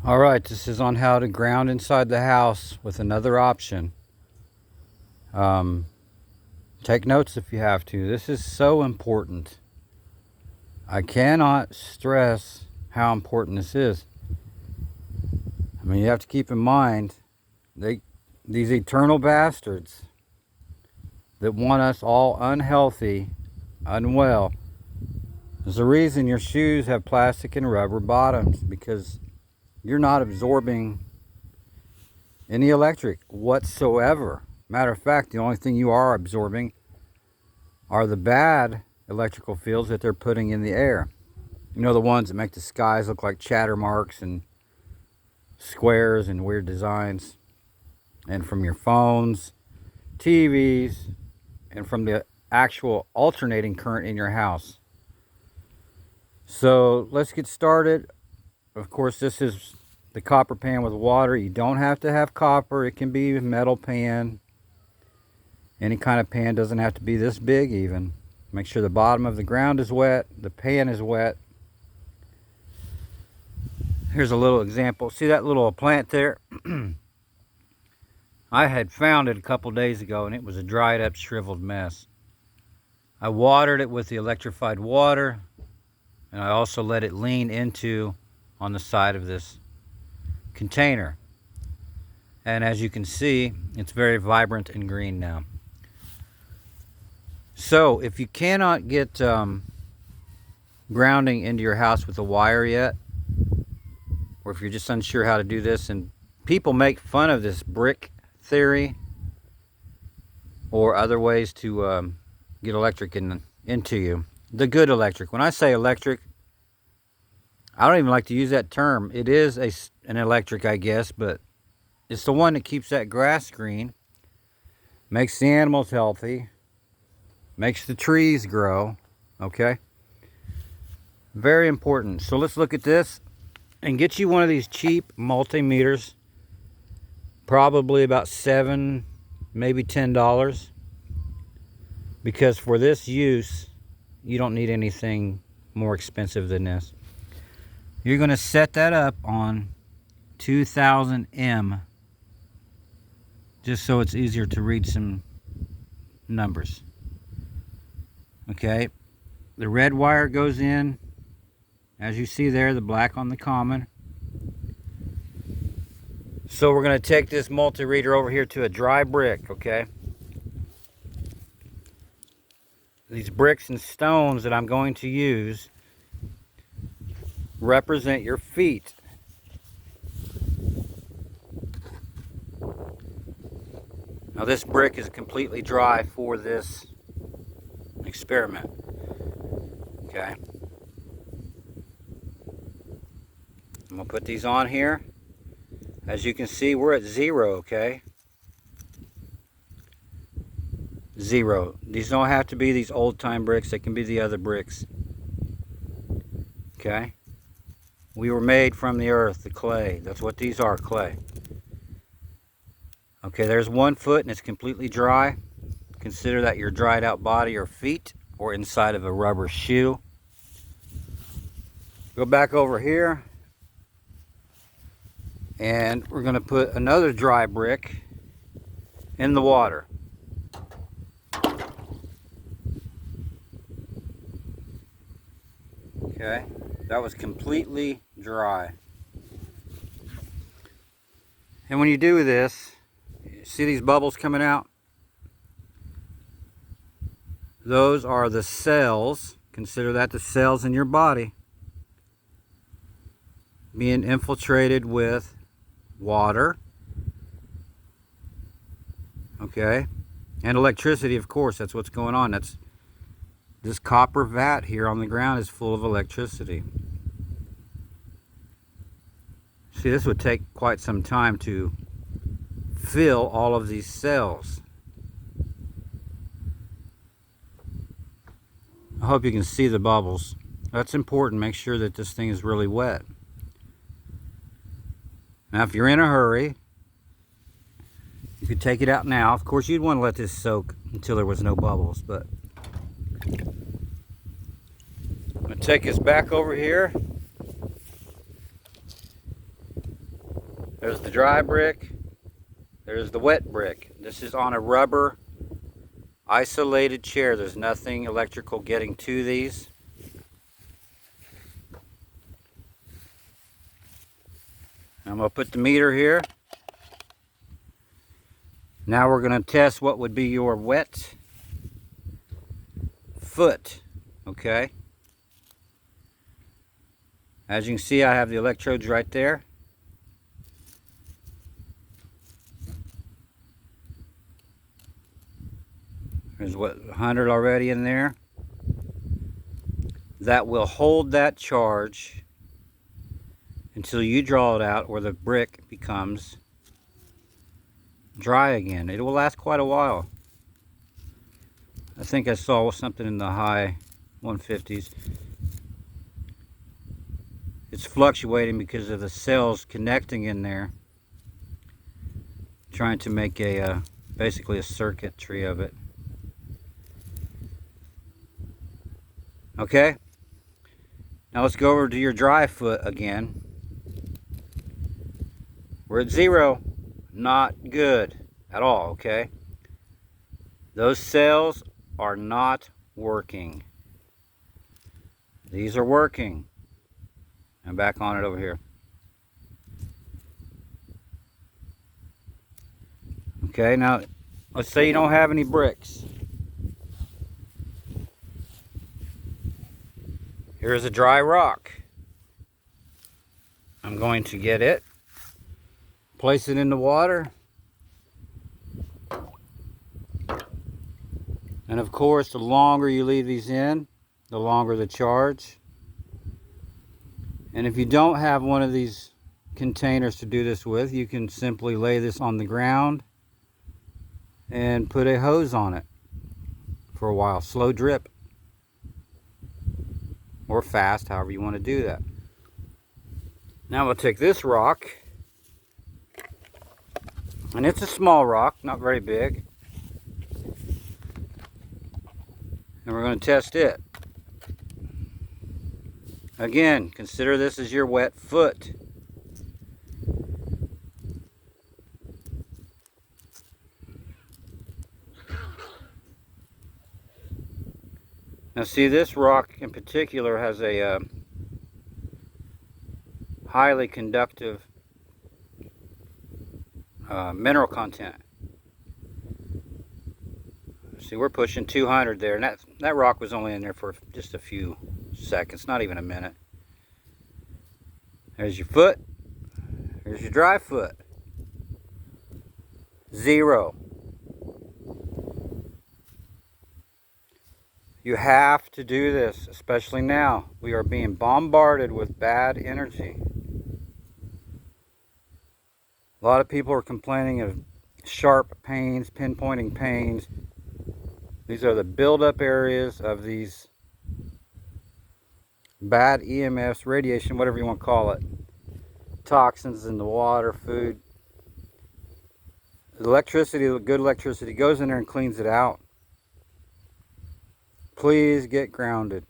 Alright, this is on how to ground inside the house with another option. Take notes if you have to. This is so important. I cannot stress how important this is. I mean, you have to keep in mind, these eternal bastards that want us all unhealthy, unwell. There's a reason your shoes have plastic and rubber bottoms, because you're not absorbing any electric whatsoever. Matter of fact, the only thing you are absorbing are the bad electrical fields that they're putting in the air. You know, the ones that make the skies look like chatter marks and squares and weird designs. And from your phones, TVs, and from the actual alternating current in your house. So let's get started. Of course, this is the copper pan with water. You don't have to have copper. It can be a metal pan. Any kind of pan, doesn't have to be this big even. Make sure the bottom of the ground is wet, the pan is wet. Here's a little example. See that little plant there? I had found it a couple days ago and it was a dried up, shriveled mess. I watered it with the electrified water, and I also let it lean into on the side of this container. And as you can see, it's very vibrant and green now. So if you cannot get grounding into your house with a wire yet, or if you're just unsure how to do this, and people make fun of this brick theory or other ways to get electric into you. The good electric. When I say electric, I don't even like to use that term. It is an electric, I guess, but it's the one that keeps that grass green, makes the animals healthy, makes the trees grow. Okay, very important. So let's look at this and get you one of these cheap multimeters, probably about $7, maybe $10, because for this use you don't need anything more expensive than this. You're going to set that up on 2000 M, just so it's easier to read some numbers. Okay, the red wire goes in, as you see there, the black on the common. So we're going to take this multi-reader over here to a dry brick, okay? These bricks and stones that I'm going to use represent your feet. Now this brick is completely dry for this experiment. Okay. I'm going to put these on here. As you can see, we're at 0, okay? 0. These don't have to be these old-time bricks. They can be the other bricks. Okay? We were made from the earth, the clay. That's what these are, clay. Okay, there's 1 foot and it's completely dry. Consider that your dried out body or feet, or inside of a rubber shoe. Go back over here, and we're going to put another dry brick in the water. Okay, that was completely dry. And when you do this, see these bubbles coming out? Those are the cells. Consider that the cells in your body being infiltrated with water, okay, and electricity. Of course, that's what's going on. That's this copper vat here on the ground is full of electricity. See, this would take quite some time to fill all of these cells. I hope you can see the bubbles. That's important. Make sure that this thing is really wet. Now, if you're in a hurry, you could take it out now. Of course, you'd want to let this soak until there was no bubbles, but I'm going to take this back over here. There's the dry brick. There's the wet brick. This is on a rubber isolated chair. There's nothing electrical getting to these. I'm going to put the meter here. Now we're going to test what would be your wet foot. Okay. As you can see, I have the electrodes right there. There's what, 100 already in there. That will hold that charge until you draw it out or the brick becomes dry again. It will last quite a while. I think I saw something in the high 150s. It's fluctuating because of the cells connecting in there, trying to make a basically a circuitry of it. Okay, now let's go over to your dry foot again. We're at 0. Not good at all, okay? Those cells are not working. These are working. I'm back on it over here. Okay, now let's say you don't have any bricks. Here's a dry rock. I'm going to get it, place it in the water, and of course the longer you leave these in, the longer the charge. And if you don't have one of these containers to do this with, you can simply lay this on the ground and put a hose on it for a while. Slow drip or fast, however you want to do that. Now we'll take this rock, and it's a small rock, not very big, and we're going to test it. Again, consider this as your wet foot. Now see, this rock in particular has a highly conductive mineral content. See, we're pushing 200 there, and that rock was only in there for just a few seconds, not even a minute. There's your foot. Here's your dry foot. 0. You have to do this, especially now. We are being bombarded with bad energy. A lot of people are complaining of sharp pains, pinpointing pains. These are the buildup areas of these bad EMFs, radiation, whatever you want to call it. Toxins in the water, food. The electricity, good electricity, goes in there and cleans it out. Please get grounded.